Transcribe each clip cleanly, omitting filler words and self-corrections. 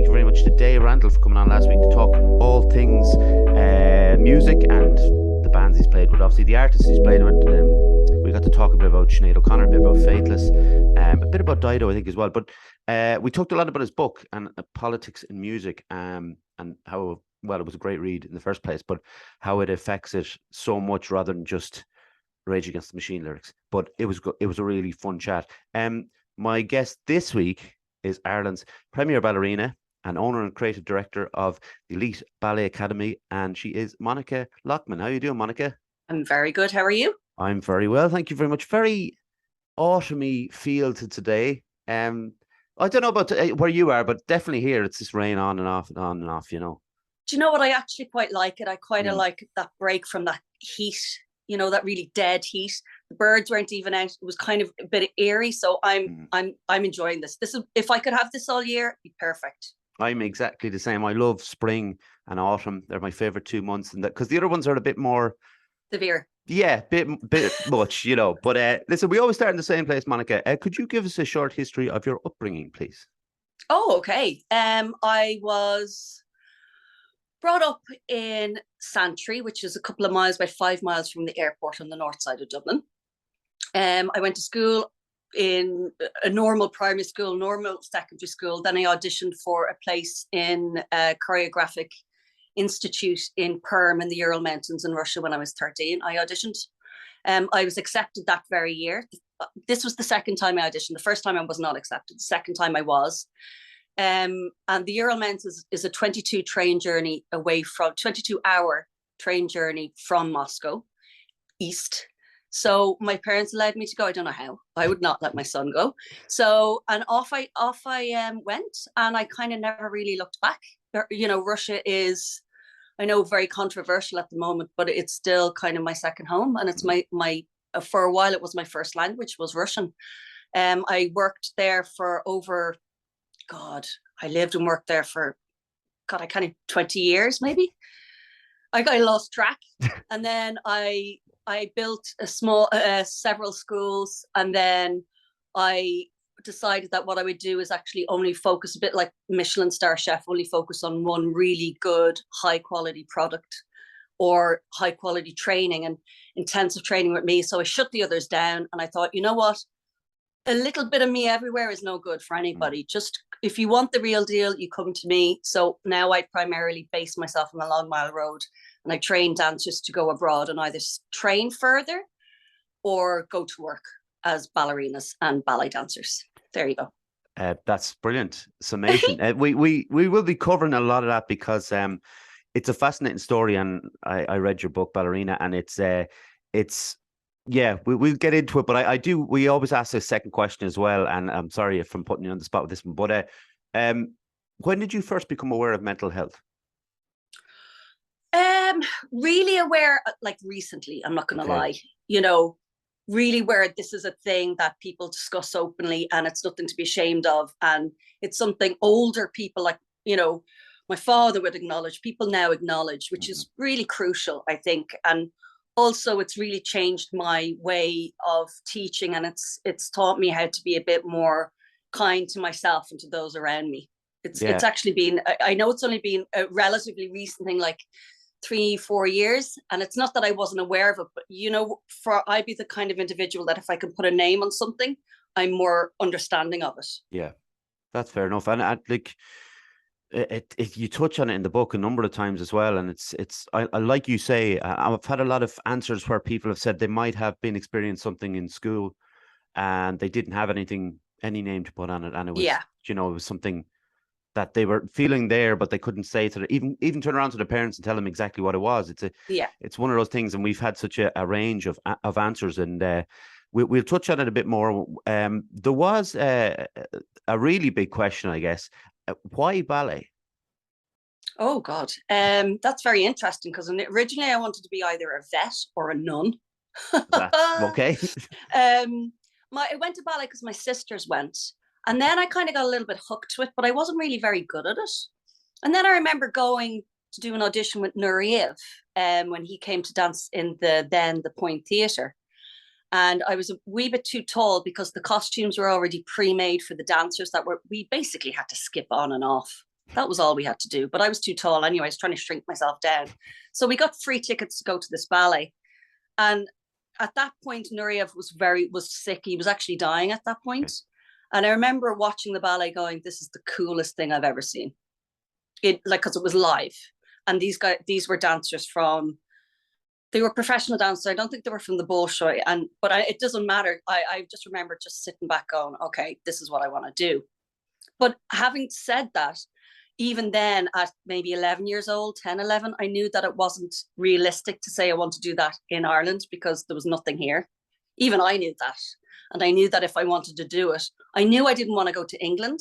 you very much to Dave Randall for coming on last week to talk all things music and the bands he's played with. Obviously, the artists he's played with. We got to talk a bit about Sinead O'Connor, a bit about Faithless, a bit about Dido, I think, as well. But we talked a lot about his book and politics in music, and how, well, it was a great read in the first place, but how it affects it so much rather than just Rage Against the Machine lyrics. But it was a really fun chat. My guest this week is Ireland's premier ballerina and owner and creative director of the Elite Ballet Academy, and she is Monica Loughman. How are you doing, Monica? I'm very good. How are you? I'm very well, thank you very much. Very autumny feel to today. I don't know about where you are, but definitely here it's just rain on and off and on and off. Do you know what? I actually quite like it. I quite Mm. like that break from that heat. That really dead heat. The birds weren't even out. It was kind of a bit eerie. So I'm enjoying this. This is, if I could have this all year, it'd be perfect. I'm exactly the same. I love spring and autumn. They're my favorite 2 months, and that because the other ones are a bit more Severe. yeah, bit much, But listen, we always start in the same place, Monica. Could you give us a short history of your upbringing, please? Oh, okay. I was brought up in Santry, which is a couple of miles, about 5 miles from the airport on the north side of Dublin. I went to school in a normal primary school, normal secondary school. Then I auditioned for a place in a choreographic institute in Perm in the Ural Mountains in Russia when I was 13. I auditioned. I was accepted that very year. This was the second time I auditioned. The first time I was not accepted. The second time I was. And the Ural Mountains is a 22 train journey away from 22-hour train journey from Moscow east. So my parents allowed me to go. I don't know how. I would not let my son go. So, and off I went, and I kind of never really looked back. Russia is, I know, very controversial at the moment, but it's still kind of my second home, and it's my for a while it was my first language was Russian. I worked there for over, I lived and worked there for, I kind of 20 years maybe. I lost track, and then I built several schools, and then I decided that what I would do is actually only focus, a bit like Michelin star chef, only focus on one really good high quality product or high quality training and intensive training with me. So I shut the others down, and I thought, you know what? A little bit of me everywhere is no good for anybody. Just if you want the real deal, you come to me. So now I primarily base myself on the Long Mile Road, and I train dancers to go abroad and either train further or go to work as ballerinas and ballet dancers. There you go. That's brilliant summation. we will be covering a lot of that because it's a fascinating story, and I read your book Ballerina, and it's yeah, we'll get into it, but we always ask a second question as well, and I'm sorry if I'm putting you on the spot with this one, but when did you first become aware of mental health? Really aware, like recently, I'm not gonna lie, really where this is a thing that people discuss openly, and it's nothing to be ashamed of, and it's something older people, like my father would acknowledge, people now acknowledge, which is really crucial, I think. And also it's really changed my way of teaching, and it's taught me how to be a bit more kind to myself and to those around me. It's actually been, I know it's only been a relatively recent thing, like 3-4 years, and it's not that I wasn't aware of it, but I'd be the kind of individual that if I can put a name on something, I'm more understanding of it. Yeah, that's fair enough. And like you touch on it in the book a number of times as well, and I like you say, I've had a lot of answers where people have said they might have been experiencing something in school and they didn't have any name to put on it, and it was it was something that they were feeling there, but they couldn't say to even turn around to the parents and tell them exactly what it was. It's one of those things, and we've had such a range of answers, and we'll touch on it a bit more. There was a really big question, I guess. Why ballet? Oh God, that's very interesting, because originally I wanted to be either a vet or a nun. That's okay. I went to ballet because my sisters went, and then I kind of got a little bit hooked to it, but I wasn't really very good at it. And then I remember going to do an audition with Nureyev when he came to dance in the Point Theatre. And I was a wee bit too tall because the costumes were already pre-made for the dancers we basically had to skip on and off. That was all we had to do. But I was too tall anyway. I was trying to shrink myself down. So we got free tickets to go to this ballet. And at that point, Nureyev was sick. He was actually dying at that point. And I remember watching the ballet going, this is the coolest thing I've ever seen. Because it was live. And these were dancers they were professional dancers. I don't think they were from the Bolshoi. But it doesn't matter. I just remember just sitting back going, okay, this is what I want to do. But having said that, even then at maybe 11 years old, 10, 11, I knew that it wasn't realistic to say I want to do that in Ireland because there was nothing here. Even I knew that. And I knew that if I wanted to do it, I knew I didn't want to go to England.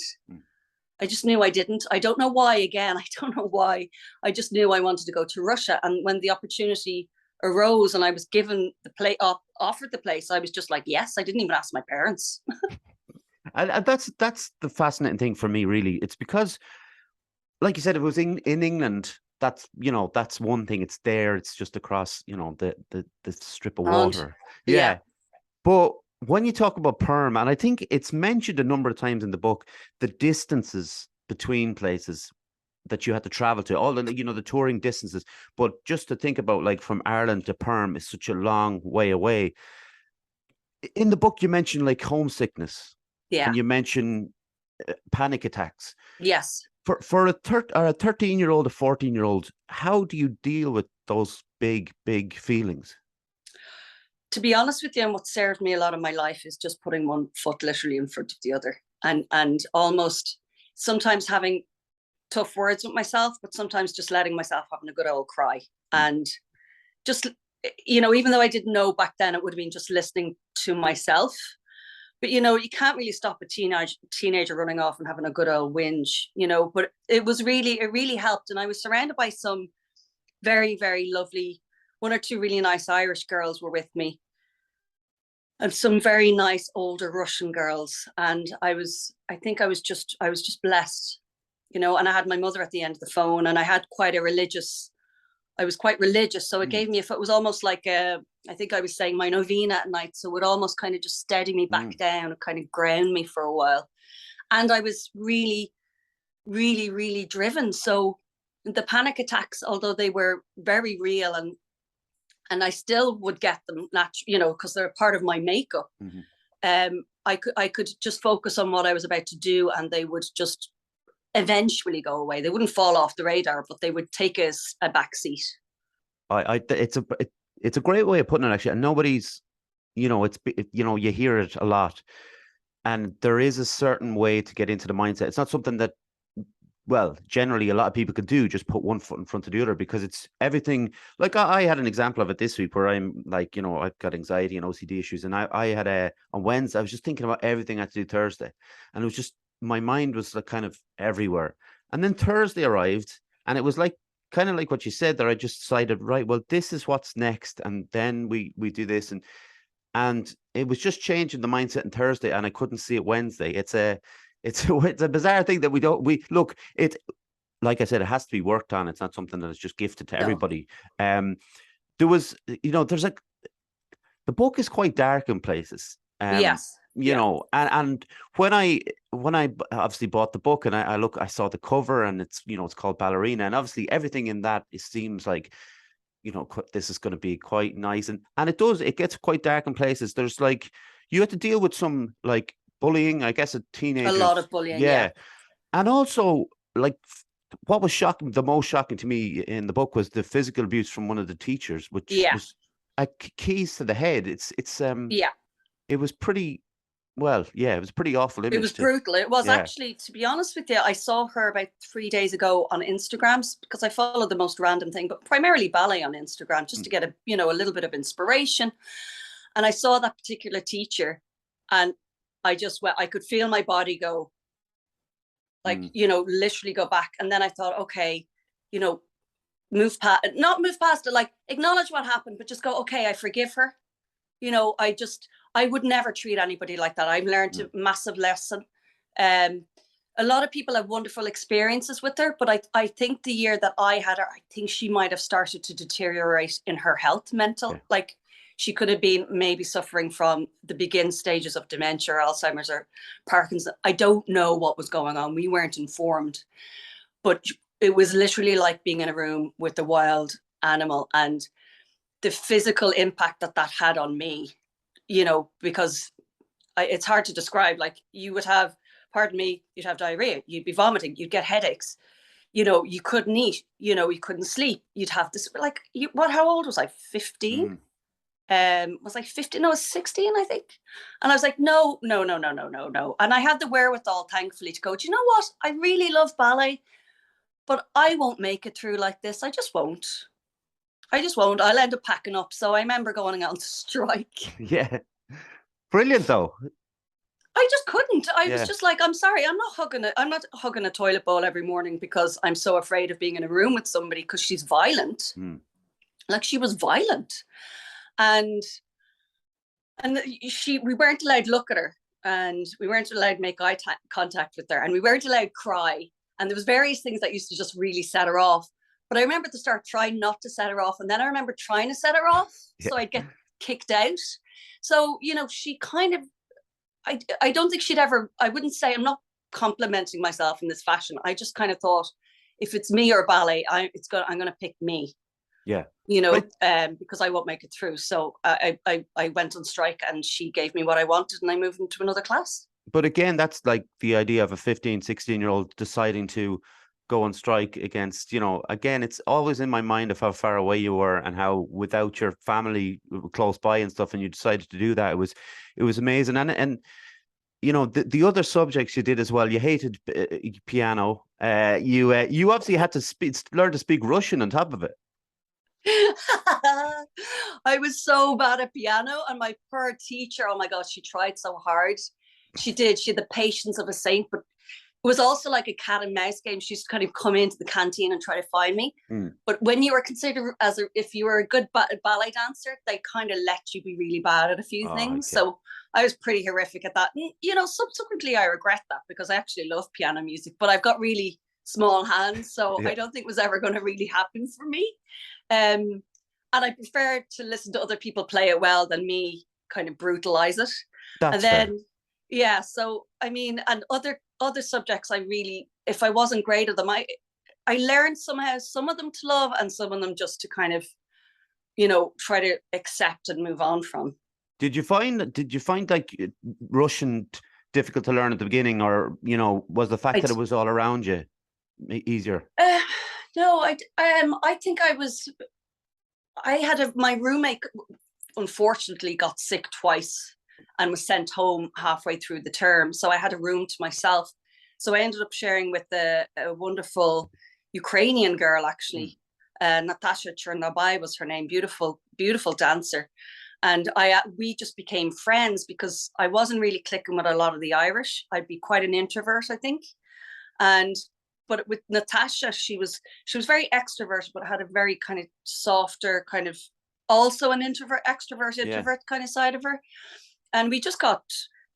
I just knew I didn't. I don't know why, again. I don't know why. I just knew I wanted to go to Russia. And when the opportunity arose and I was given offered the place, I was just like, yes. I didn't even ask my parents. And that's the fascinating thing for me, really. It's because, like you said, if it was in England, that's one thing. It's there. It's just across, the strip of water. Yeah. But when you talk about Perm, and I think it's mentioned a number of times in the book, the distances between places that you had to travel to, all the touring distances. But just to think about, like, from Ireland to Perm is such a long way away. In the book, you mentioned like homesickness. Yeah. And you mention panic attacks. Yes. For a 13-year-old, a 14-year-old, how do you deal with those big, big feelings? To be honest with you, and what served me a lot of my life is just putting one foot literally in front of the other, and almost sometimes having tough words with myself, but sometimes just letting myself having a good old cry. And just, even though I didn't know back then, it would have been just listening to myself. But, you can't really stop a teenager running off and having a good old whinge, but it really helped. And I was surrounded by some very, very lovely, one or two really nice Irish girls were with me, and some very nice older Russian girls. And I was just blessed, and I had my mother at the end of the phone, and I was quite religious. So it gave me, if it was almost like I think I was saying my novena at night. So it would almost kind of just steady me back down and kind of ground me for a while. And I was really, really, really driven. So the panic attacks, although they were very real, and I still would get them, because they're part of my makeup. I could just focus on what I was about to do, and they would just eventually go away. They wouldn't fall off the radar, but they would take a back seat. It's a great way of putting it, actually. And nobody's, you hear it a lot, and there is a certain way to get into the mindset. It's not something that, well, generally a lot of people could do, just put one foot in front of the other, because it's everything. Like I had an example of it this week where I'm like, I've got anxiety and OCD issues, and I had on Wednesday, I was just thinking about everything I had to do Thursday, and it was just, my mind was like kind of everywhere. And then Thursday arrived, and it was like kind of like what you said there. I just decided, right, well, this is what's next, and then we do this, and it was just changing the mindset on Thursday, and I couldn't see it Wednesday. It's a bizarre thing that it, like I said, it has to be worked on. It's not something that is just gifted to everybody. There was, there's like, the book is quite dark in places. Yes. And when I obviously bought the book, and I saw the cover, and it's called Ballerina, and obviously everything in that, it seems like, this is going to be quite nice, and it gets quite dark in places. There's like, you have to deal with some like bullying, I guess, at teenagers. A lot of bullying, yeah. And also, like, what was the most shocking to me in the book was the physical abuse from one of the teachers, which was keys to the head. It was pretty. Well, yeah, it was a pretty awful image. It was brutal. It was actually, to be honest with you, I saw her about 3 days ago on Instagram, because I follow the most random thing, but primarily ballet on Instagram, just to get a little bit of inspiration. And I saw that particular teacher, and I could feel my body go, like, literally go back. And then I thought, okay, not move past it, like, acknowledge what happened, but just go, okay, I forgive her. I would never treat anybody like that. I've learned a massive lesson. A lot of people have wonderful experiences with her, but I think the year that I had her, I think she might have started to deteriorate in her health, like she could have been maybe suffering from the begin stages of dementia or Alzheimer's or Parkinson's. I don't know what was going on. We weren't informed. but it was literally like being in a room with a wild animal, and the physical impact that had on me, because it's hard to describe. Like, you would have, pardon me, you'd have diarrhea, you'd be vomiting, you'd get headaches, you couldn't eat, you couldn't sleep, you'd have this, like, how old was I? 15? Was I 15? No, I was 16, I think. And I was like, no, no, no, no, no, no, no. And I had the wherewithal, thankfully, to go, do you know what? I really love ballet, but I won't make it through like this. I just won't. I'll end up packing up. So I remember going on strike. Yeah. Brilliant, though. I just couldn't. I was just like, I'm sorry, I'm not hugging a toilet bowl every morning because I'm so afraid of being in a room with somebody because she's violent. Like, she was violent. And we weren't allowed to look at her, and we weren't allowed to make eye contact with her, and we weren't allowed to cry. And there was various things that used to just really set her off. But I remember at the start trying not to set her off, and then I remember trying to set her off, so I'd get kicked out. So, she kind of, I don't think she'd ever, I wouldn't say, I'm not complimenting myself in this fashion. I just kind of thought, if it's me or ballet, I'm going to pick me. Yeah. Because I won't make it through. So I went on strike, and she gave me what I wanted, and I moved into another class. But again, that's like the idea of a 15, 16-year-old deciding to go on strike against, again, it's always in my mind of how far away you were and how without your family close by and stuff, and you decided to do that. It was amazing. And the other subjects you did as well. You hated piano. You obviously had to learn to speak Russian on top of it. I was so bad at piano, and my poor teacher, oh my gosh, she tried so hard. She did. She had the patience of a saint, but it was also like a cat and mouse game. She used to kind of come into the canteen and try to find me. But when you were considered if you were a good ballet dancer, they kind of let you be really bad at a few things. Okay. So I was pretty horrific at that. And, subsequently I regret that, because I actually love piano music, but I've got really small hands, so I don't think it was ever going to really happen for me. And I prefer to listen to other people play it well than me kind of brutalize it. That's fair. So I mean, and other subjects, I really, if I wasn't great at them, I learned somehow some of them to love, and some of them just to kind of, try to accept and move on from. Did you find like Russian difficult to learn at the beginning, or was the fact that it was all around you easier? No, I think my roommate unfortunately got sick twice and was sent home halfway through the term. So I had a room to myself. So I ended up sharing with a wonderful Ukrainian girl, actually. Natasha Chernobyl was her name. Beautiful, beautiful dancer. And we just became friends because I wasn't really clicking with a lot of the Irish. I'd be quite an introvert, I think. But with Natasha, she was very extroverted, but had a very kind of softer, kind of also an introvert kind of side of her. And we just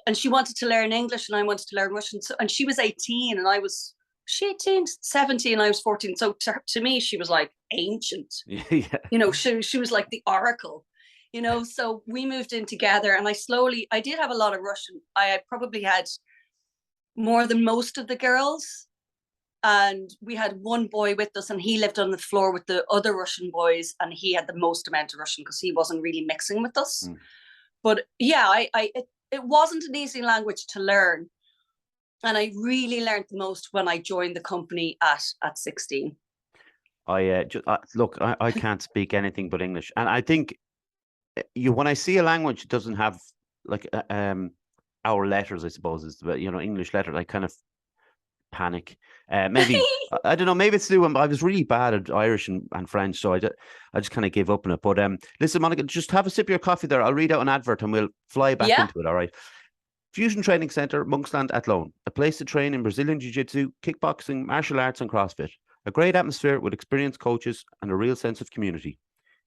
and she wanted to learn English, and I wanted to learn Russian. So, and she was 18, and I was 17, I was 14. So to me, she was like ancient. She was like the oracle. So we moved in together, and I did have a lot of Russian. I probably had more than most of the girls. And we had one boy with us, and he lived on the floor with the other Russian boys, and he had the most amount of Russian because he wasn't really mixing with us. But yeah, it wasn't an easy language to learn. And I really learned the most when I joined the company at 16. Look, I can't speak anything but English. And I think when I see a language that doesn't have like our letters, I suppose, is English letters, I kind of panic. Maybe I don't know, maybe it's new. I was really bad at Irish and French, so I just kind of gave up on it. But listen, Monica, just have a sip of your coffee there. I'll read out an advert and we'll fly back into it. All right. Fusion Training Centre, Monksland Athlone, a place to train in Brazilian Jiu-Jitsu, kickboxing, martial arts and CrossFit. A great atmosphere with experienced coaches and a real sense of community.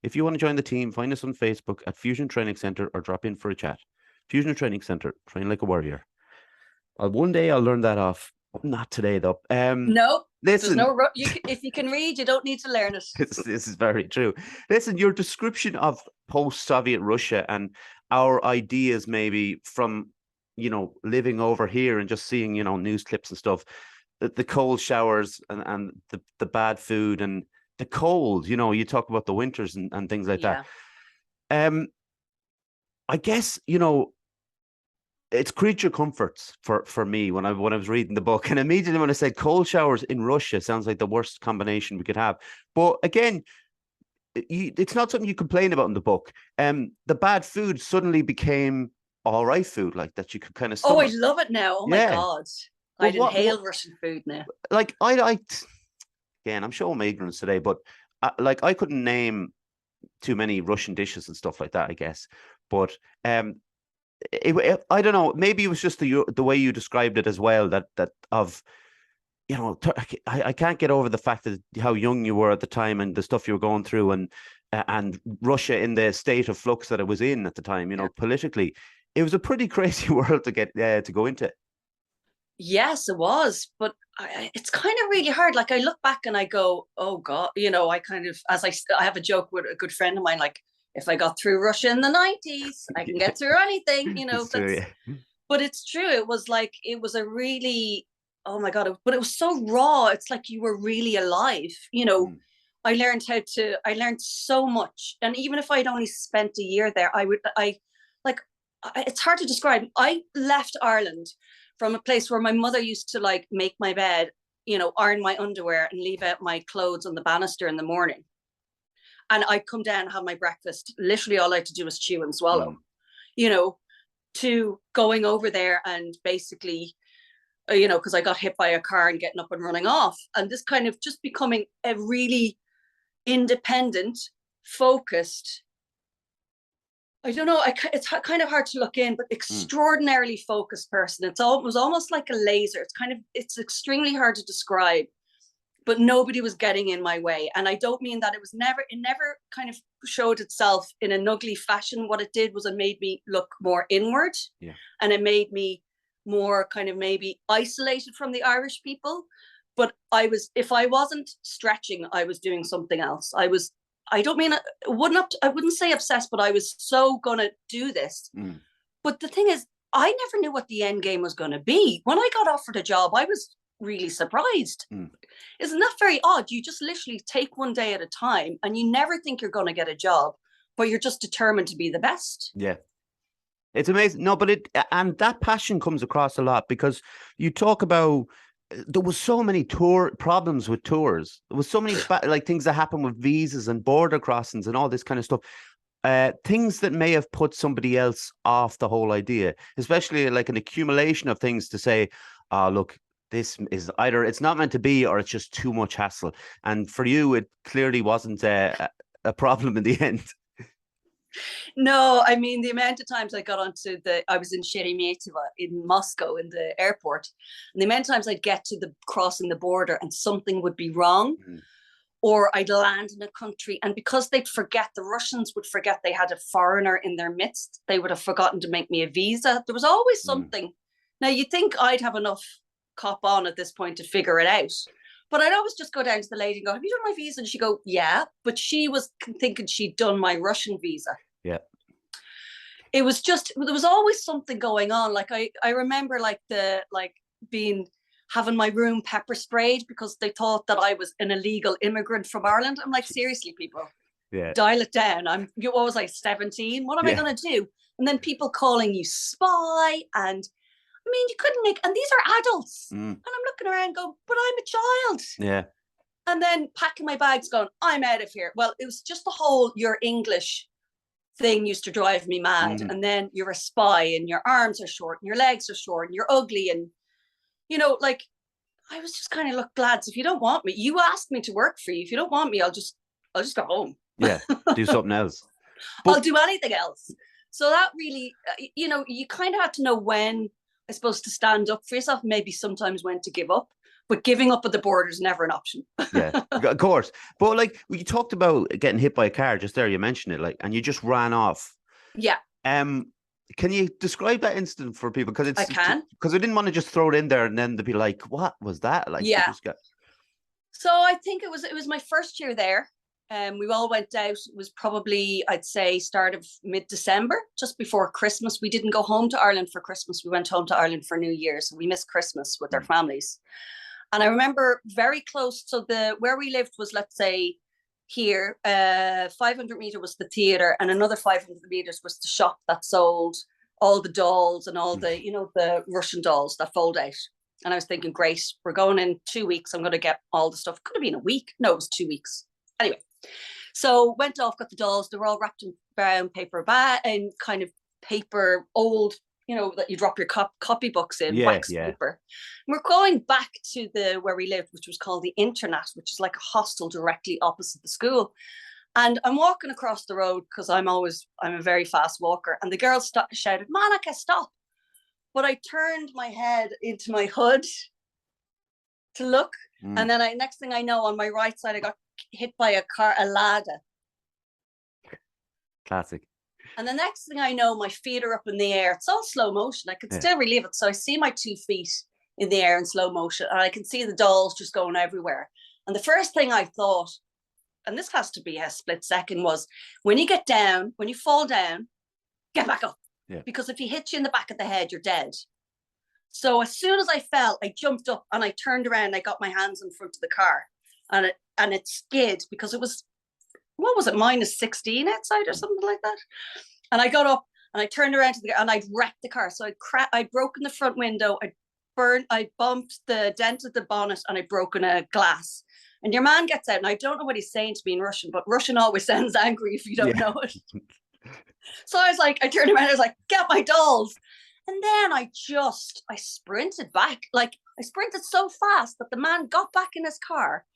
If you want to join the team, find us on Facebook at Fusion Training Centre or drop in for a chat. Fusion Training Centre, train like a warrior. One day I'll learn that off. Not today, though. No, listen. If you can read, you don't need to learn it. This is very true. Listen, your description of post-Soviet Russia and our ideas, maybe from living over here and just seeing news clips and stuff. the cold showers and the bad food and the cold. You know, you talk about the winters and things like that. I guess, you know, it's creature comforts for me when I was reading the book, and immediately when I said cold showers in Russia sounds like the worst combination we could have. But again, it's not something you complain about in the book. The bad food suddenly became all right food, like that you could kind of Oh, I stomach. love it now. Oh my God. Well, I'd inhale Russian food now. Like again, I'm showing my ignorance today, but like I couldn't name too many Russian dishes and stuff like that, I guess. But I don't know. Maybe it was just the way you described it as well. That of, you know, I can't get over the fact that how young you were at the time and the stuff you were going through, and Russia in the state of flux that it was in at the time. You know, politically, it was a pretty crazy world to get to go into. Yes, it was, but it's kind of really hard. Like I look back and I go, oh God, you know, I kind of, as I have a joke with a good friend of mine, like if I got through Russia in the 90s, I can get through anything, you know. But it's true. It was like, it was a really, oh my God, but it was so raw. It's like you were really alive, you know. I learned so much. And even if I'd only spent a year there, it's hard to describe. I left Ireland from a place where my mother used to like make my bed, you know, iron my underwear and leave out my clothes on the banister in the morning. And I'd come down and have my breakfast. Literally all I had to do was chew and swallow, you know, to going over there and basically, you know, because I got hit by a car and getting up and running off. And this kind of just becoming a really independent, focused, I don't know, it's kind of hard to look in, but extraordinarily focused person. It was almost like a laser. It's extremely hard to describe, but nobody was getting in my way. And I don't mean that it never kind of showed itself in an ugly fashion. What it did was it made me look more inward, and it made me more kind of maybe isolated from the Irish people. But if I wasn't stretching, I was doing something else. I wouldn't say obsessed, but I was so gonna do this. But the thing is, I never knew what the end game was gonna be. When I got offered a job, I was really surprised. Isn't that very odd? You just literally take one day at a time, and you never think you're gonna get a job, but you're just determined to be the best. Yeah. It's amazing. No, but and that passion comes across a lot, because you talk about, there was so many problems with tours. There was so many like things that happen with visas and border crossings and all this kind of stuff. Things that may have put somebody else off the whole idea, especially like an accumulation of things to say, look, this is either it's not meant to be or it's just too much hassle. And for you, it clearly wasn't a problem in the end. No, I mean, the amount of times I got onto I was in Sheremetyevo in Moscow in the airport, and the amount of times I'd get to crossing the border and something would be wrong, or I'd land in a country, and because the Russians would forget they had a foreigner in their midst, they would have forgotten to make me a visa. There was always something. Now, you'd think I'd have enough cop on at this point to figure it out. But I'd always just go down to the lady and go, have you done my visa? And she'd go, yeah. But she was thinking she'd done my Russian visa. Yeah. It was just, there was always something going on. Like I remember having my room pepper sprayed because they thought that I was an illegal immigrant from Ireland. I'm like, seriously, people, dial it down. What was I, 17? What am I going to do? And then people calling you spy, and I mean, you couldn't and these are adults. And I'm looking around going, but I'm a child. Yeah. And then packing my bags going, I'm out of here. Well, it was just the whole, you're English thing used to drive me mad. And then you're a spy and your arms are short and your legs are short and you're ugly. And, you know, like, I was just kind of, look, lads, if you don't want me, you asked me to work for you. If you don't want me, I'll just go home. Yeah. Do something else. I'll do anything else. So that really, you know, you kind of had to know when, I suppose, to stand up for yourself, maybe sometimes when to give up, but giving up at the border is never an option. Yeah, of course. But like, you talked about getting hit by a car just there, you mentioned it, like, and you just ran off. Yeah. Can you describe that incident for people? Because I can. Because I didn't want to just throw it in there and then they'd be like, what was that? Like, So I think it was my first year there. We all went out. It was probably, I'd say, start of mid-December, just before Christmas. We didn't go home to Ireland for Christmas. We went home to Ireland for New Year. So we missed Christmas with our families. And I remember very close. So where we lived was, let's say, here, 500 meter was the theater, and another 500 meters was the shop that sold all the dolls and all the, the Russian dolls that fold out. And I was thinking, great, we're going in 2 weeks. I'm going to get all the stuff. Could have been a week. No, it was 2 weeks. Anyway, so went off, got the dolls. They were all wrapped in brown paper bag and kind of paper, old, that you drop your copybooks in, wax paper. And we're going back to where we lived, which was called the Internat, which is like a hostel directly opposite the school. And I'm walking across the road because I'm a very fast walker. And the girls shouted, "Monica, stop." But I turned my head into my hood to look. And then next thing I know, on my right side, I got hit by a ladder. Classic. And the next thing I know, my feet are up in the air. It's all slow motion. I can still relive it. So I see my 2 feet in the air in slow motion, and I can see the dolls just going everywhere. And the first thing I thought, and this has to be a split second, was when you fall down, get back up. Yeah. Because if he hits you in the back of the head, you're dead. So as soon as I fell, I jumped up and I turned around. I got my hands in front of the car, and it skid because it was, what was it, -16 outside or something like that. And I got up and I turned around and I'd wrecked the car. So I'd broken the front window. I bumped dented the bonnet, and I'd broken a glass. And your man gets out, and I don't know what he's saying to me in Russian, but Russian always sounds angry if you don't know it. So I turned around, I was like, "Get my dolls." And then I sprinted back. Like, I sprinted so fast that the man got back in his car,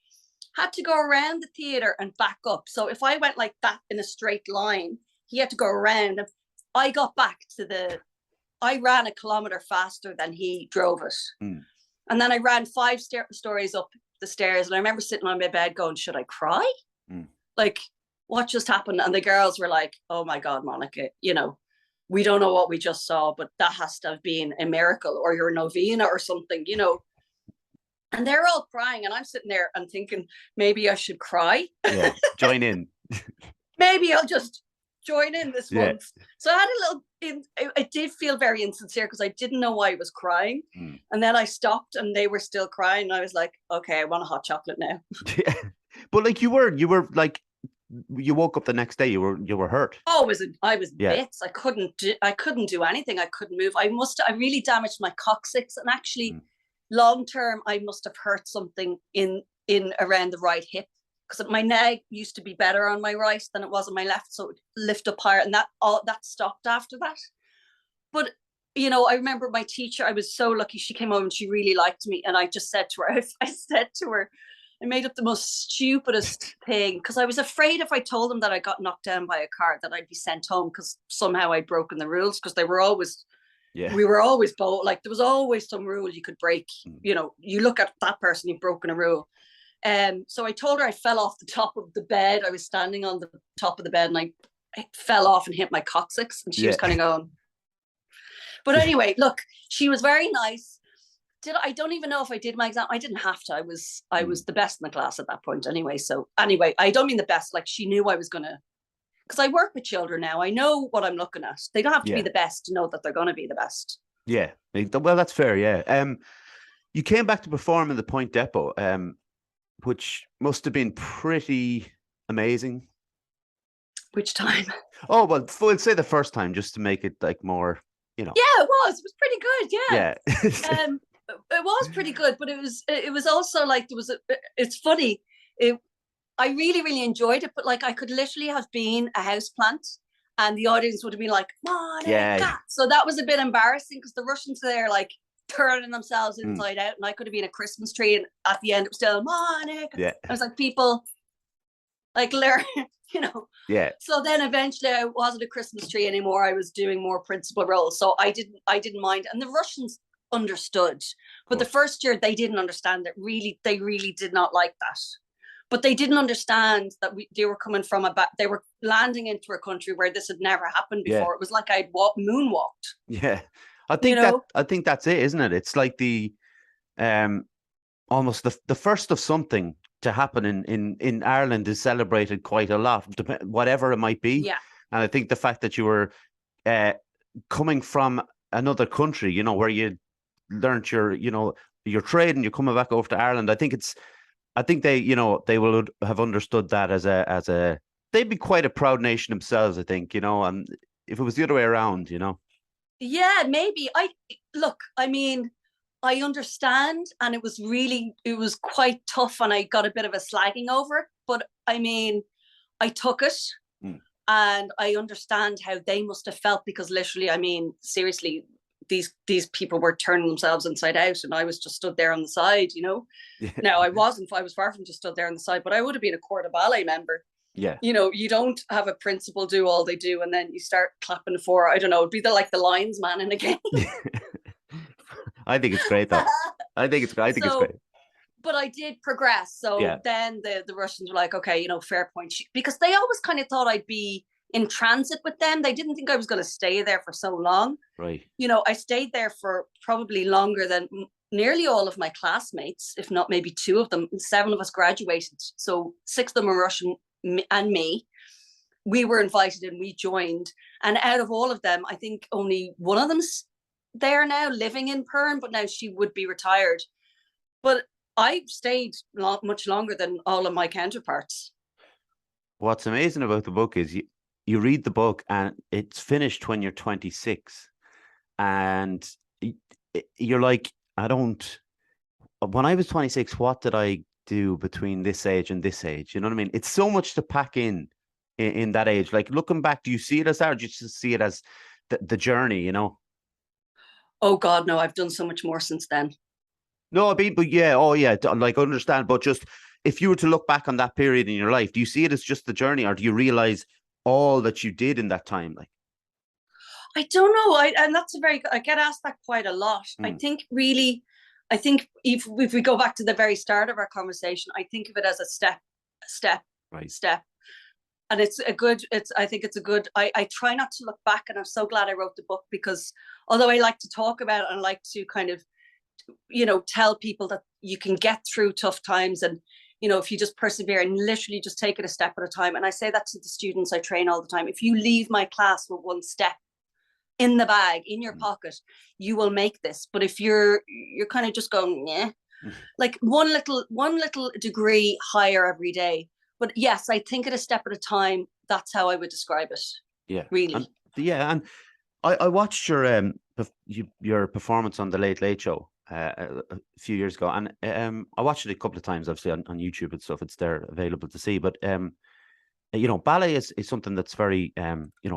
had to go around the theater and back up. So if I went like that in a straight line, he had to go around. I got back I ran a kilometer faster than he drove it. And then I ran 5 stories up the stairs. And I remember sitting on my bed going, should I cry? Like, what just happened? And the girls were like, "Oh my God, Monica, we don't know what we just saw, but that has to have been a miracle, or your novena or something, And they're all crying, and I'm sitting there and thinking, maybe I should cry. Yeah, join in. Maybe I'll just join in this once. So I had a little, it did feel very insincere because I didn't know why I was crying. And then I stopped and they were still crying. And I was like, okay, I want a hot chocolate now. Yeah. But like you were like, you woke up the next day, you were hurt. Oh, I was bits. I couldn't do anything. I couldn't move. I really damaged my coccyx, and actually long term, I must have hurt something in around the right hip, because my neck used to be better on my right than it was on my left, so it would lift up higher, and that stopped after that. But I remember my teacher, I was so lucky, she came over and she really liked me, and I just said to her, I made up the most stupidest thing, because I was afraid if I told them that I got knocked down by a car that I'd be sent home, because somehow I'd broken the rules, because they were always we were always both like, there was always some rule you could break. You look at that person, you've broken a rule. So I told her I fell off the top of the bed. I was standing on the top of the bed, and I fell off and hit my coccyx, and she was kind of going. But anyway, look, she was very nice. I don't even know if I did my exam. I didn't have to. I was the best in the class at that point anyway. So anyway, I don't mean the best, like, she knew I was gonna, because I work with children now. I know what I'm looking at. They don't have to be the best to know that they're going to be the best. Yeah. Well, that's fair. Yeah. You came back to perform in the Point Depot, which must have been pretty amazing. Which time? Oh, well, we'll say the first time, just to make it like more, Yeah, it was pretty good. Yeah. It was pretty good, but it was also like, it's funny. I really, really enjoyed it, but like, I could literally have been a houseplant and the audience would have been like, Monica. So that was a bit embarrassing, because the Russians are there like turning themselves inside out, and I could have been a Christmas tree, and at the end it was still Monica. Yeah. I was like, people like learn, Yeah. So then eventually I wasn't a Christmas tree anymore. I was doing more principal roles. So I didn't mind. And the Russians understood. But the first year they didn't understand it. They really did not like that. But they didn't understand that they were coming from they were landing into a country where this had never happened before. Yeah. It was like I'd moonwalked. Yeah. I think that's it, isn't it? It's like the almost the first of something to happen in Ireland is celebrated quite a lot, whatever it might be. Yeah. And I think the fact that you were coming from another country, where you learnt your you're trading, you're coming back over to Ireland. I think they, they will have understood that as a, they'd be quite a proud nation themselves, I think, and if it was the other way around, Yeah, maybe. I mean, I understand, and it was quite tough, and I got a bit of a slagging over it. But I mean, I took it, and I understand how they must have felt, because literally, I mean, seriously, these people were turning themselves inside out, and I was just stood there on the side, Yeah. Now I was far from just stood there on the side, but I would have been a corps de ballet member. Yeah. You don't have a principal do all they do and then you start clapping for, I don't know, it'd be like the linesman in a game. I think it's great though. I think it's great. But I did progress. So then the Russians were like, okay, fair point. Because they always kind of thought I'd be in transit with them. They didn't think I was going to stay there for so long. Right. I stayed there for probably longer than nearly all of my classmates, if not maybe 2 of them. 7 of us graduated. So 6 of them are Russian and me. We were invited and we joined. And out of all of them, I think only one of them's there now, living in Perm, but now she would be retired. But I stayed much longer than all of my counterparts. What's amazing about the book is you read the book and it's finished when you're 26. And you're like, when I was 26, what did I do between this age and this age? You know what I mean? It's so much to pack in that age. Like, looking back, do you see it as that, or do you just see it as the journey, Oh God, no, I've done so much more since then. No, I mean, but yeah, like, I understand, but just if you were to look back on that period in your life, do you see it as just the journey, or do you realize all that you did in that time? Like, I don't know. And that's I get asked that quite a lot. I think if we go back to the very start of our conversation, I think of it as a step. And I think it's a good, I try not to look back, and I'm so glad I wrote the book, because although I like to talk about it and I like to kind of, tell people that you can get through tough times, and, if you just persevere and literally just take it a step at a time. And I say that to the students I train all the time. If you leave my class with one step in the bag, in your pocket, you will make this. But if you're kind of just going, like one little degree higher every day. But yes, I think at a step at a time. That's how I would describe it. Yeah, really. And I watched your performance on the Late Late Show a few years ago, and I watched it a couple of times, obviously on YouTube and stuff. It's there available to see. But ballet is something that's very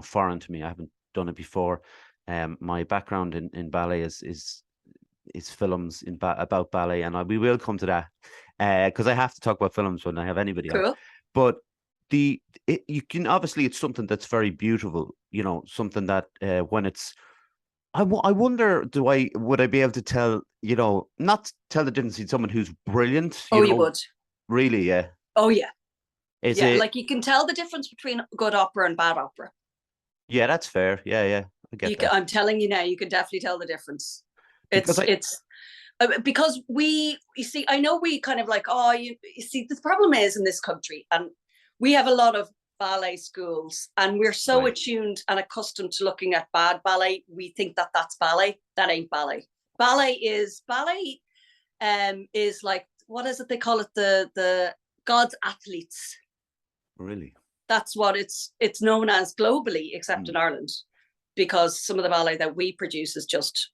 foreign to me. I haven't done it before. My background in ballet is films about ballet, and we will come to that because I have to talk about films when I have anybody on. But you can obviously, it's something that's very beautiful, something that when it's, I wonder, would I be able to tell, not tell the difference between someone who's brilliant? You would. Really? Yeah. Oh yeah. Like you can tell the difference between good opera and bad opera. Yeah, that's fair. Yeah. I get that. I'm telling you now, you can definitely tell the difference. Because you see, I know we kind of like, you see, the problem is in this country, and we have a lot of ballet schools, and we're so attuned and accustomed to looking at bad ballet. We think that that's ballet. That ain't ballet. Ballet is like, what is it they call it? The God's athletes. Really? That's what it's known as globally, except in Ireland, because some of the ballet that we produce is just,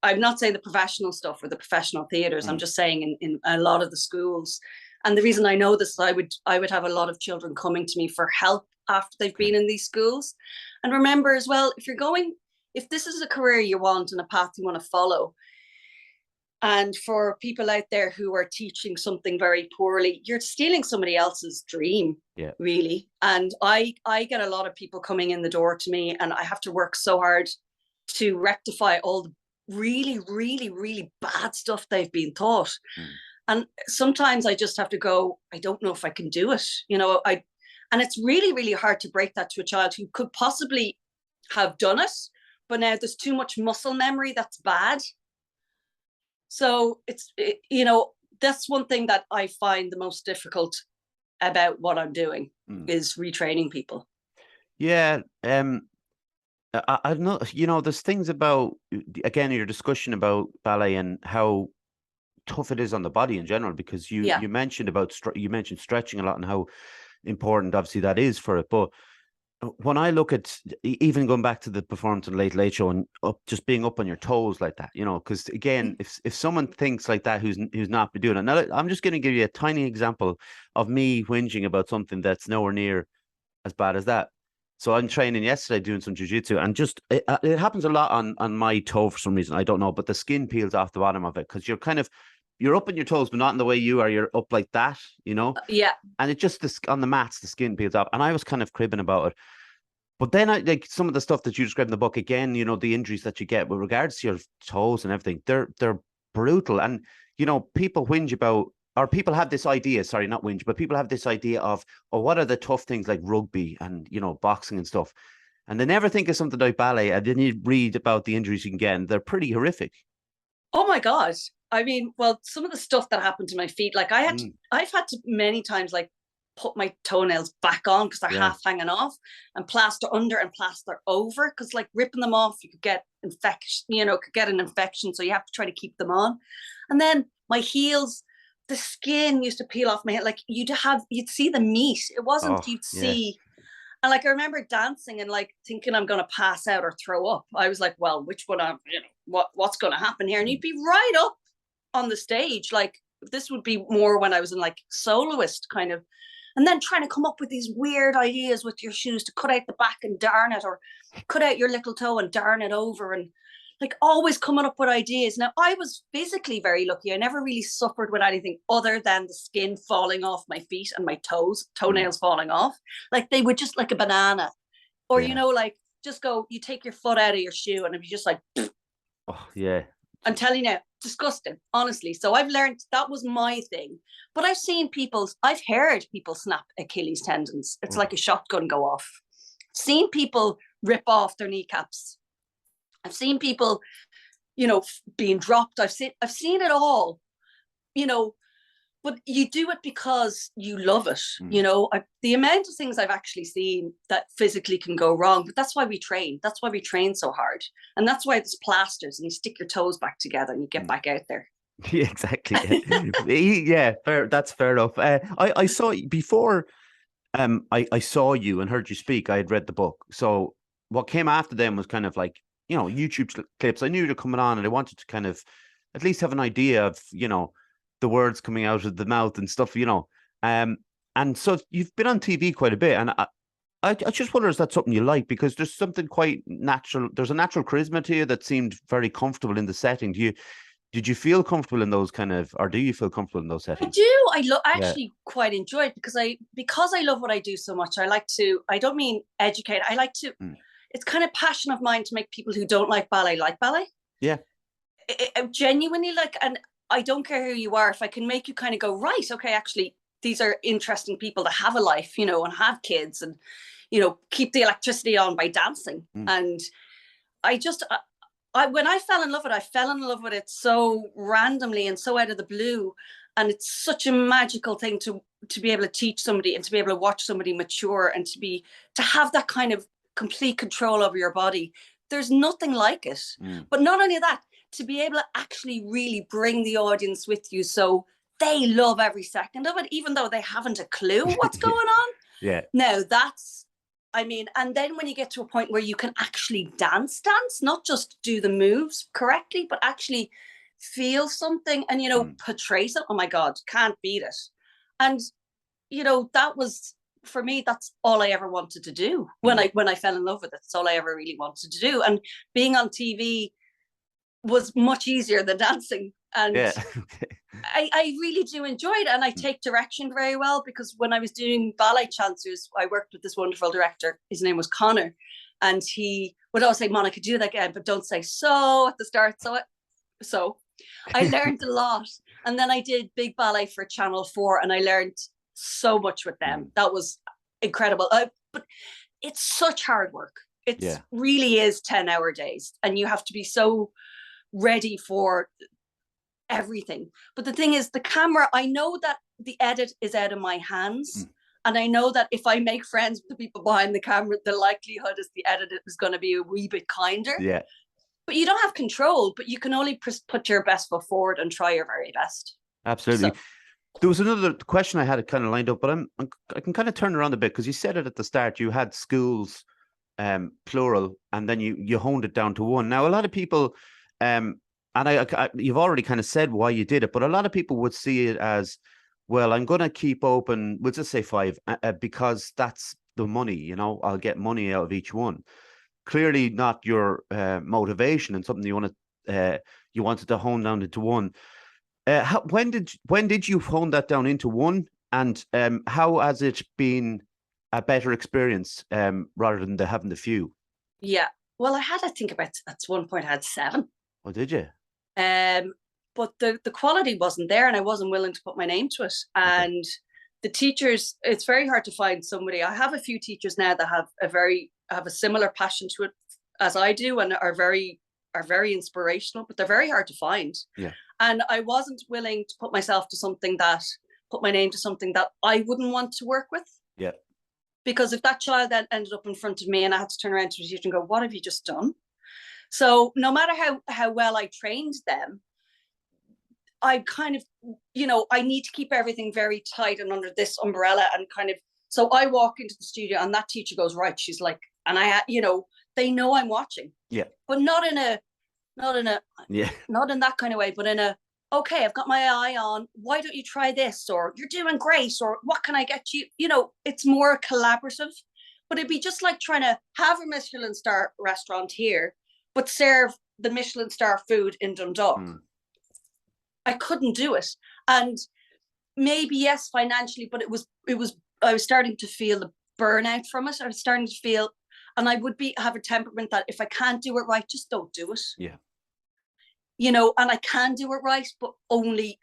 I'm not saying the professional stuff or the professional theaters. I'm just saying in a lot of the schools. And the reason I know this is I would have a lot of children coming to me for help after they've been in these schools. And remember as well, if this is a career you want and a path you want to follow, and for people out there who are teaching something very poorly, you're stealing somebody else's dream, really. And I get a lot of people coming in the door to me, and I have to work so hard to rectify all the really, really, really bad stuff they've been taught. And sometimes I just have to go, I don't know if I can do it. And it's really, really hard to break that to a child who could possibly have done it, but now there's too much muscle memory that's bad. So that's one thing that I find the most difficult about what I'm doing is retraining people. Yeah. I don't know, there's things about, again, your discussion about ballet and how tough it is on the body in general, because you Yeah. you mentioned about you mentioned stretching a lot and how important obviously that is for it. But when I look at even going back to the performance in Late Late Show and just being up on your toes like that, because again, if someone thinks like that who's not been doing it, now I'm just going to give you a tiny example of me whinging about something that's nowhere near as bad as that. So I'm training yesterday doing some jujitsu, and just it happens a lot on my toe for some reason. I don't know, but the skin peels off the bottom of it because you're up on your toes, but not in the way you are. You're up like that, Yeah. and it just on the mats, the skin peels off. And I was kind of cribbing about it. But then I like some of the stuff that you described in the book again, the injuries that you get with regards to your toes and everything, they're brutal. And people whinge about, or people have this idea, sorry, not whinge, but people have this idea of, oh, what are the tough things like rugby and boxing and stuff. And they never think of something like ballet. And then you read about the injuries you can get, and they're pretty horrific. Oh my God. I mean, well, some of the stuff that happened to my feet, like I've had to many times like put my toenails back on because they're half hanging off, and plaster under and plaster over, because like ripping them off, you could get infection, could get an infection. So you have to try to keep them on. And then my heels, the skin used to peel off my head. Like you'd see the meat. It wasn't, you'd see. And like I remember dancing and like thinking I'm going to pass out or throw up. I was like, well, which one? What's going to happen here? And you'd be right up on the stage. Like this would be more when I was in like soloist kind of, and then trying to come up with these weird ideas with your shoes to cut out the back and darn it, or cut out your little toe and darn it over, and like always coming up with ideas. Now I was physically very lucky. I never really suffered with anything other than the skin falling off my feet and my toenails falling off. Like they would just like a banana, or like just go, you take your foot out of your shoe and it'd be just like, oh yeah. I'm telling you, disgusting, honestly. So I've learned that was my thing. But I've heard people snap Achilles tendons. It's like a shotgun go off. Seen people rip off their kneecaps. I've seen people, being dropped. I've seen it all, but you do it because you love it. The amount of things I've actually seen that physically can go wrong, but that's why we train. That's why we train so hard. And that's why there's plasters and you stick your toes back together and you get back out there. Yeah, exactly. Yeah, fair. That's fair enough. I saw before I saw you and heard you speak, I had read the book. So what came after them was kind of like, YouTube clips. I knew you were coming on and I wanted to kind of at least have an idea of, the words coming out of the mouth and stuff, and so you've been on TV quite a bit, and I just wonder, is that something you like? Because there's something quite natural. There's a natural charisma to you that seemed very comfortable in the setting. Did you feel comfortable in those or do you feel comfortable in those settings? I do. I actually quite enjoy it because I love what I do so much. I don't mean educate. I like to, it's kind of passion of mine to make people who don't like ballet. Yeah. I genuinely and I don't care who you are. If I can make you kind of go, right, okay, actually, these are interesting people that have a life, and have kids and, keep the electricity on by dancing. And when I fell in love with it, I fell in love with it so randomly and so out of the blue. And it's such a magical thing to be able to teach somebody and to be able to watch somebody mature and to have that kind of complete control over your body. There's nothing like it. But not only that, to be able to actually really bring the audience with you so they love every second of it, even though they haven't a clue what's going on. Yeah. Now and then when you get to a point where you can actually dance, not just do the moves correctly, but actually feel something and, portray it. Oh my God, can't beat it. And, that was, for me, that's all I ever wanted to do when I fell in love with it. That's all I ever really wanted to do. And being on TV was much easier than dancing. And I really do enjoy it. And I take direction very well, because when I was doing ballet chancers, I worked with this wonderful director. His name was Connor. And he would always say, Monica, do that again, but don't say so at the start. So I learned a lot. And then I did big ballet for Channel 4 and I learned so much with them. That was incredible. But it's such hard work. It really is 10-hour days. And you have to be so ready for everything. But the thing is, the camera, I know that the edit is out of my hands And I know that if I make friends with the people behind the camera, the likelihood is the edit is going to be a wee bit kinder. Yeah. But you don't have control, but you can only put your best foot forward and try your very best. Absolutely. So, there was another question I had kind of lined up, but I can kind of turn around a bit, because you said it at the start. You had schools, plural, and then you honed it down to one. Now, a lot of people, and you've already kind of said why you did it, but a lot of people would see it as, well, I'm going to keep open, we'll just say 5, because that's the money, you know, I'll get money out of each one. Clearly not your motivation, and something you wanted to hone down into one. When did you hone that down into one, and how has it been a better experience rather than having the few? Yeah, well, I think about, at one point I had 7. Oh, did you? But the quality wasn't there, and I wasn't willing to put my name to it. And the teachers, it's very hard to find somebody. I have a few teachers now that have a similar passion to it as I do, and are very inspirational, but they're very hard to find. Yeah. And I wasn't willing to put my name to something that I wouldn't want to work with. Yeah. Because if that child then ended up in front of me and I had to turn around to the teacher and go, what have you just done? So no matter how well I trained them, I kind of, I need to keep everything very tight and under this umbrella, and kind of, so I walk into the studio and that teacher goes, right, she's like, and they know I'm watching. Yeah. But not in that kind of way, but in a, okay, I've got my eye on, why don't you try this? Or you're doing great, or what can I get you? It's more collaborative, but it'd be just like trying to have a Michelin star restaurant here, but serve the Michelin star food in Dundalk. I couldn't do it. And maybe, yes, financially, but I was starting to feel the burnout from it. I was starting to feel, and I would have a temperament that if I can't do it right, just don't do it. Yeah. And I can do it right, but only,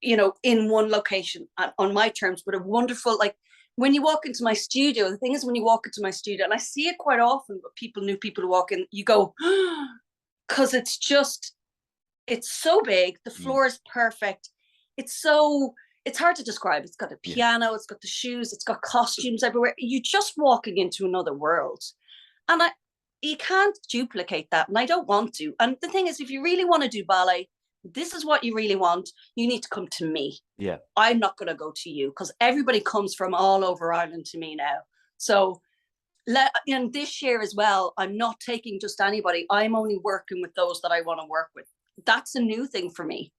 in one location on my terms, but a wonderful, like when you walk into my studio, the thing is when you walk into my studio, and I see it quite often, but new people who walk in, you go, because it's so big. The floor is perfect. It's hard to describe. It's got a piano, it's got the shoes, it's got costumes everywhere. You're just walking into another world. And you can't duplicate that. And I don't want to. And the thing is, if you really want to do ballet, this is what you really want, you need to come to me. Yeah. I'm not going to go to you, because everybody comes from all over Ireland to me now. So this year as well, I'm not taking just anybody. I'm only working with those that I want to work with. That's a new thing for me.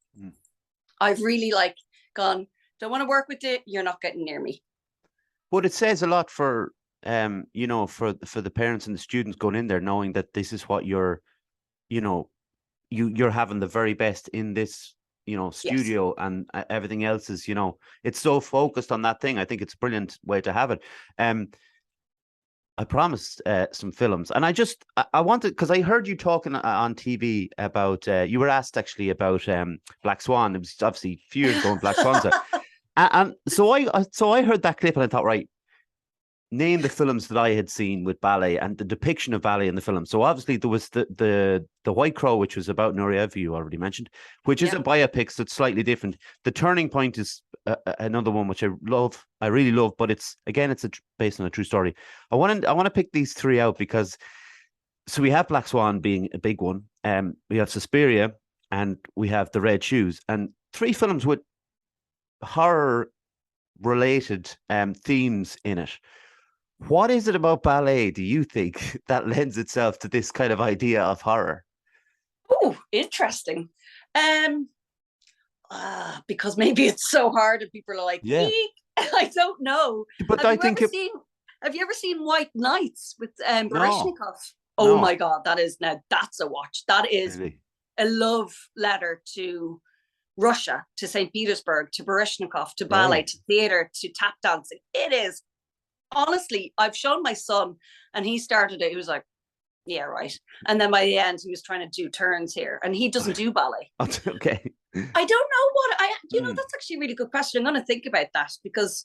I've really gone, don't want to work with you, you're not getting near me. But it says a lot for for the parents and the students going in there, knowing that this is what you're having the very best in this studio. Yes. And everything else is it's so focused on that thing. I think it's a brilliant way to have it. I promised some films, and I wanted, because I heard you talking on TV about you were asked actually about Black Swan. It was obviously a few years ago when Black Swan's out. And so I heard that clip and I thought, right, name the films that I had seen with ballet and the depiction of ballet in the film. So obviously there was the White Crow, which was about Nureyev, you already mentioned, which is a biopic, so it's slightly different. The Turning Point is another one which I really love, but it's based on a true story. I want to pick these 3 out because, so we have Black Swan being a big one, we have Suspiria, and we have The Red Shoes, and 3 films with horror related themes in it. What is it about ballet, do you think, that lends itself to this kind of idea of horror? Oh, interesting. Because maybe it's so hard and people are like, eek. I don't know. But have you ever seen White Nights with Baryshnikov? No. Oh my God, that's a watch. That is really a love letter to Russia, to St. Petersburg, to Baryshnikov, to ballet, to theater, to tap dancing. It is. Honestly, I've shown my son and he started it. He was like, yeah, right. And then by the end, he was trying to do turns here, and he doesn't do ballet. Okay. I don't know what that's actually a really good question. I'm going to think about that, because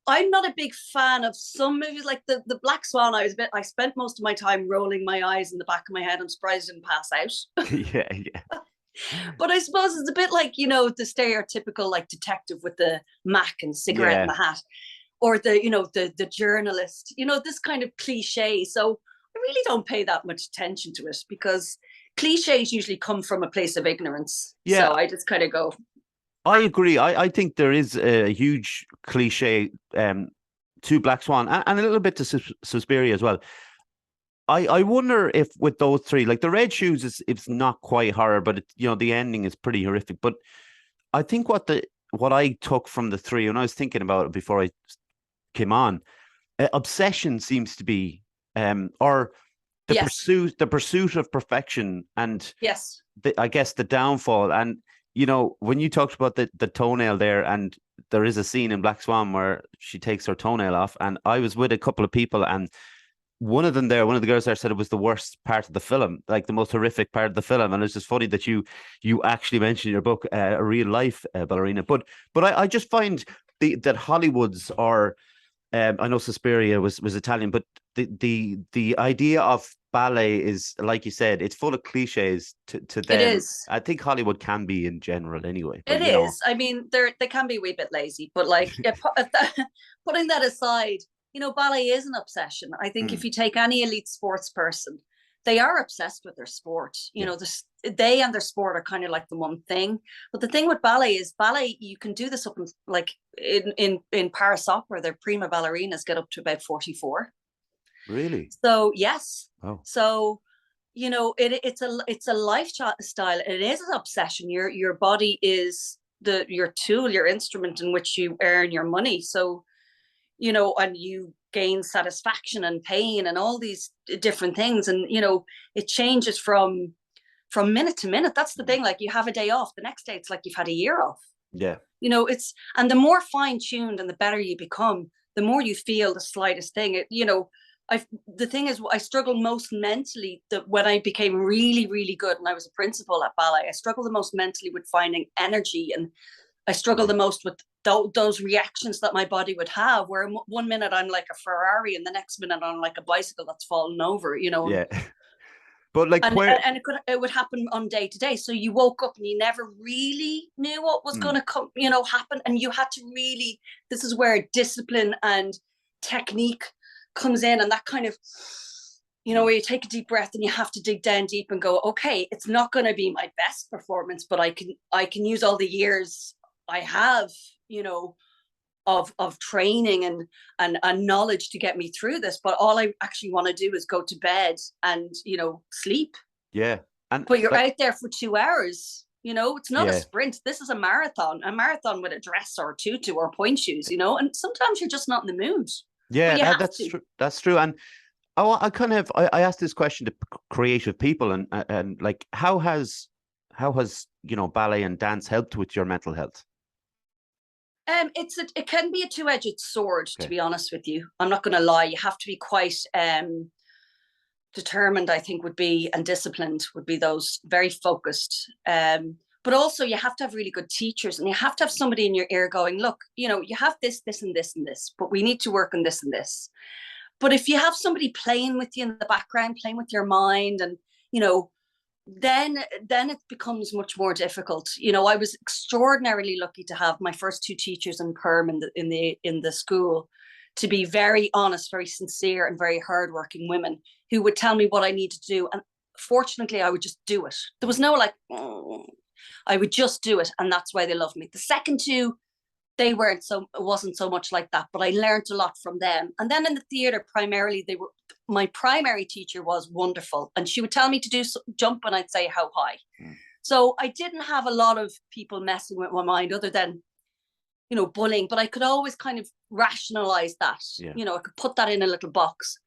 I'm not a big fan of some movies like the Black Swan. I spent most of my time rolling my eyes in the back of my head. I'm surprised I didn't pass out. Yeah. But I suppose it's a bit like, the stereotypical like detective with the Mac and cigarette and the hat. or the journalist, this kind of cliche. So I really don't pay that much attention to it, because cliches usually come from a place of ignorance. Yeah. So I just kind of go. I agree. I think there is a huge cliche to Black Swan, and a little bit to Suspiria as well. I wonder if with those three, like the Red Shoes it's not quite horror, but the ending is pretty horrific. But I think what I took from the three, and I was thinking about it before I came on, obsession seems to be or the pursuit of perfection, and yes, I guess the downfall. And when you talked about the toenail there, and there is a scene in Black Swan where she takes her toenail off, and I was with a couple of people, and one of the girls there said it was the worst part of the film, like the most horrific part of the film. And it's just funny that you actually mentioned in your book a real life ballerina. But I just find that Hollywood's, or I know Suspiria was Italian, but the idea of ballet is, like you said, it's full of cliches to them. It is. I think Hollywood can be in general anyway. But, it is. I mean, they can be a wee bit lazy, but like putting that aside, ballet is an obsession. I think if you take any elite sports person, they are obsessed with their sport. They and their sport are kind of like the one thing. But the thing with ballet is, you can do this up in, like in Paris Opera, their prima ballerinas get up to about 44. Really? So yes. Oh. So it's a lifestyle. It is an obsession. Your body is your tool, your instrument in which you earn your money. So and you gain satisfaction and pain and all these different things, and it changes from minute to minute. That's the thing. Like, you have a day off, the next day it's like you've had a year off. Yeah. And the more fine-tuned and the better you become, the more you feel the slightest thing. The thing is, I struggled most mentally when I became really, really good, and I was a principal at ballet. I struggled the most mentally with finding energy, and I struggled the most with those reactions that my body would have, where 1 minute I'm like a Ferrari and the next minute I'm like a bicycle that's fallen over, Yeah. But like, and it would happen on day to day. So you woke up and you never really knew what was going to come, happen. And you had to really, this is where discipline and technique comes in, and that kind of, where you take a deep breath and you have to dig down deep and go, okay, it's not going to be my best performance, but I can use all the years I have, of training and knowledge to get me through this. But all I actually want to do is go to bed and sleep. Yeah. But you're out there for 2 hours. It's not a sprint. This is a marathon with a dress or a tutu or point shoes, and sometimes you're just not in the mood. Yeah, that's true. And I asked this question to creative people, and like, how has ballet and dance helped with your mental health? It can be a two-edged sword, to be honest with you. I'm not going to lie. You have to be quite determined, I think, and disciplined would be those, very focused. But also you have to have really good teachers, and you have to have somebody in your ear going, look, you have this, this, and this, and this, but we need to work on this and this. But if you have somebody playing with you in the background, playing with your mind, and, then it becomes much more difficult. I was extraordinarily lucky to have my first 2 teachers in Perm in the school to be very honest, very sincere, and very hardworking women who would tell me what I needed to do. And fortunately, I would just do it. There was no like, I would just do it. And that's why they loved me. The second 2, it wasn't so much like that, but I learned a lot from them. And then in the theatre, primarily, my primary teacher was wonderful, and she would tell me to do jump, and I'd say how high. So I didn't have a lot of people messing with my mind other than, bullying, but I could always kind of rationalize that. I could put that in a little box.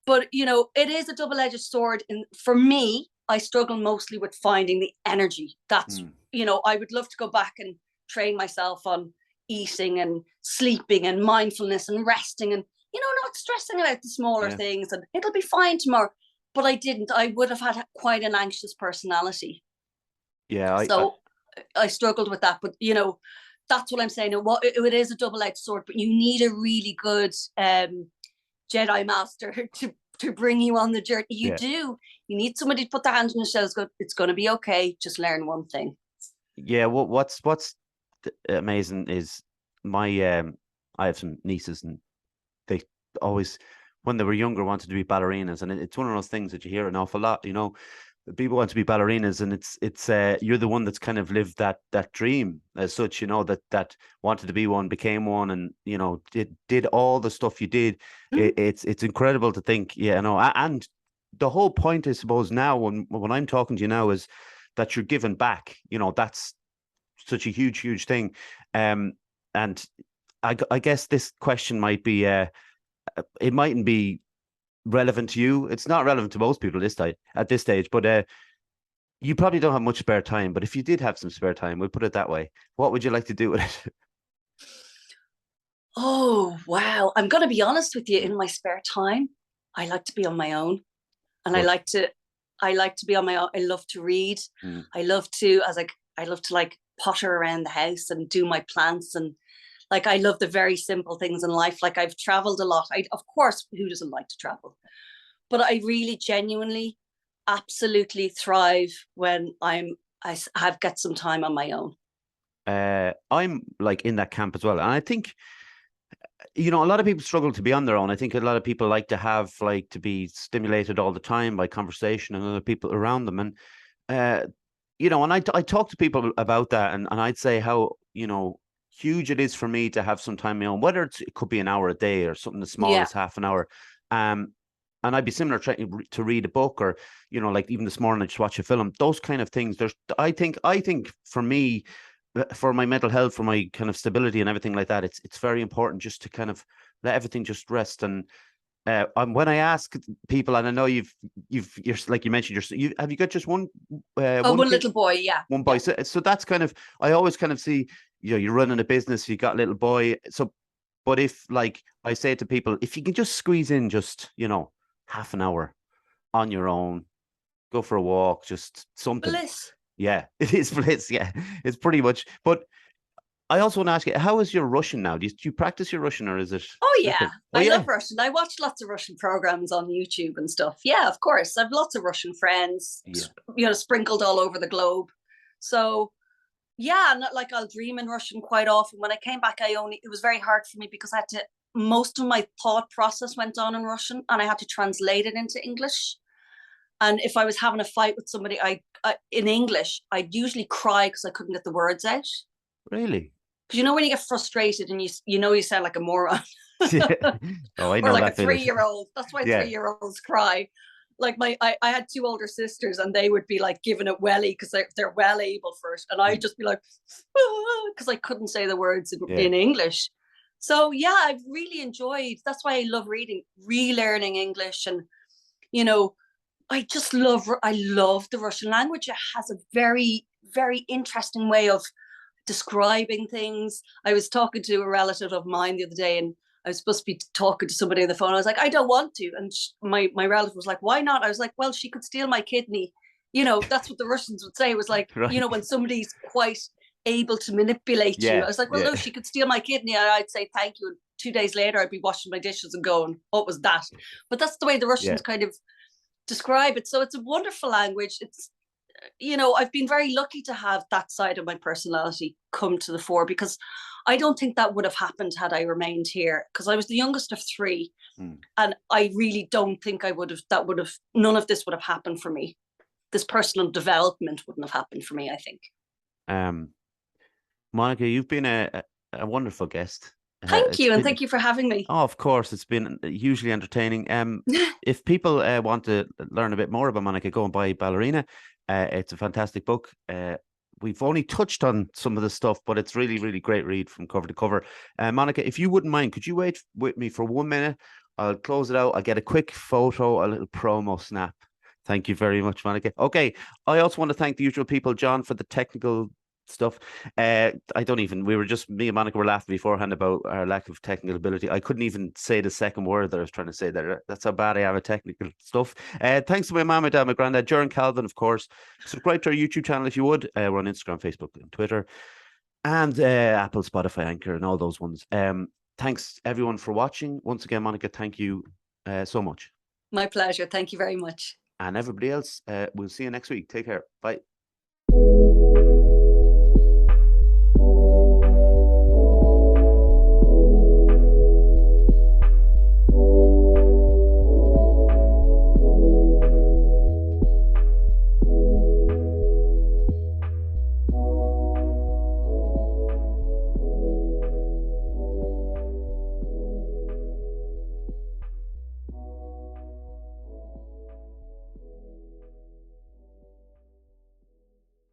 But, it is a double-edged sword. And for me, I struggle mostly with finding the energy. That's, I would love to go back and train myself on eating and sleeping and mindfulness and resting and, not stressing about the smaller things, and it'll be fine tomorrow. But I didn't. I would have had quite an anxious personality. Yeah. I struggled with that. But, that's what I'm saying. It is a double-edged sword, but you need a really good Jedi master to bring you on the journey. You do. You need somebody to put their hands on your shoulders, go, it's going to be okay. Just learn one thing. Yeah. What's amazing is my I have some nieces, and they always, when they were younger, wanted to be ballerinas, and it's one of those things that you hear an awful lot. People want to be ballerinas, and it's you're the one that's kind of lived that dream as such. That wanted to be one, became one, and did all the stuff you did. It's incredible to think, and the whole point, I suppose, now when I'm talking to you now is that you're giving back. That's such a huge thing. And I guess this question might be it mightn't be relevant to you. It's not relevant to most people at this stage, but you probably don't have much spare time. But if you did have some spare time, we'll put it that way, what would you like to do with it? Oh, wow. I'm going to be honest with you. In my spare time, I like to be on my own, and Good. I like to be on my own. I love to read. I love to like potter around the house and do my plants, and like I love the very simple things in life. Like I've traveled a lot. Of course, who doesn't like to travel? But I really genuinely absolutely thrive when I have got some time on my own. I'm like in that camp as well, and I think a lot of people struggle to be on their own. I think a lot of people like to be stimulated all the time by conversation and other people around them, and and I talk to people about that, and I'd say how huge it is for me to have some time on my own, whether it could be an hour a day or something as small as half an hour. And I'd be similar trying to read a book, or like even this morning I just watch a film. Those kind of things. I think for me, for my mental health, for my kind of stability and everything like that, it's very important just to kind of let everything just rest. And when I ask people, and I know you're like you mentioned, have you got just one? One little boy, yeah. One boy. Yeah. So that's kind of, I always kind of see, you're running a business, you got a little boy. So, but if like I say to people, if you can just squeeze in just half an hour on your own, go for a walk, just something. Bliss. Yeah, it is bliss. Yeah, it's pretty much. But I also want to ask you, how is your Russian now? Do you practice your Russian, or is it? Oh yeah, I love Russian. I watch lots of Russian programs on YouTube and stuff. Yeah, of course. I've lots of Russian friends, sprinkled all over the globe. So yeah, not like I'll dream in Russian quite often. When I came back, it was very hard for me because most of my thought process went on in Russian, and I had to translate it into English. And if I was having a fight with somebody, in English, I'd usually cry because I couldn't get the words out. Really? Because when you get frustrated and you sound like a moron. Oh, I know. Or like that a 3-year-old. That's why 3-year-olds cry. Like I had 2 older sisters, and they would be like giving it welly because they're well able for it, and I'd just be like, because I couldn't say the words in English. So yeah, I've really enjoyed. That's why I love relearning English, and I love the Russian language. It has a very, very interesting way of describing things. I was talking to a relative of mine the other day, and I was supposed to be talking to somebody on the phone. I was like, I don't want to. And my relative was like, why not? I was like, well, she could steal my kidney. That's what the Russians would say. It was like, right. When somebody's quite able to manipulate you. I was like, well, no, she could steal my kidney. And I'd say, thank you. And 2 days later, I'd be washing my dishes and going, what was that? But that's the way the Russians kind of describe it. So it's a wonderful language. It's, I've been very lucky to have that side of my personality come to the fore, because I don't think that would have happened had I remained here, because I was the youngest of 3. And I really don't think none of this would have happened for me. This personal development wouldn't have happened for me, I think. Monica, you've been a wonderful guest. Thank you, and thank you for having me. Oh, of course, it's been hugely entertaining. If people want to learn a bit more about Monica, go and buy Ballerina. It's a fantastic book. We've only touched on some of the stuff, but it's really, really great read from cover to cover. Monica, if you wouldn't mind, could you wait with me for 1 minute? I'll close it out. I'll get a quick photo, a little promo snap. Thank you very much, Monica. Okay, I also want to thank the usual people, John, for the technical stuff. Me and Monica were laughing beforehand about our lack of technical ability. I couldn't even say the second word that I was trying to say there. That's how bad I am at technical stuff. Thanks to my mom, my dad, my granddad, Jaron Calvin, of course. Subscribe to our YouTube channel if you would. We're on Instagram, Facebook, and Twitter, and Apple, Spotify, Anchor, and all those ones. Thanks everyone for watching. Once again, Monica, thank you so much. My pleasure. Thank you very much. And everybody else, we'll see you next week. Take care. Bye.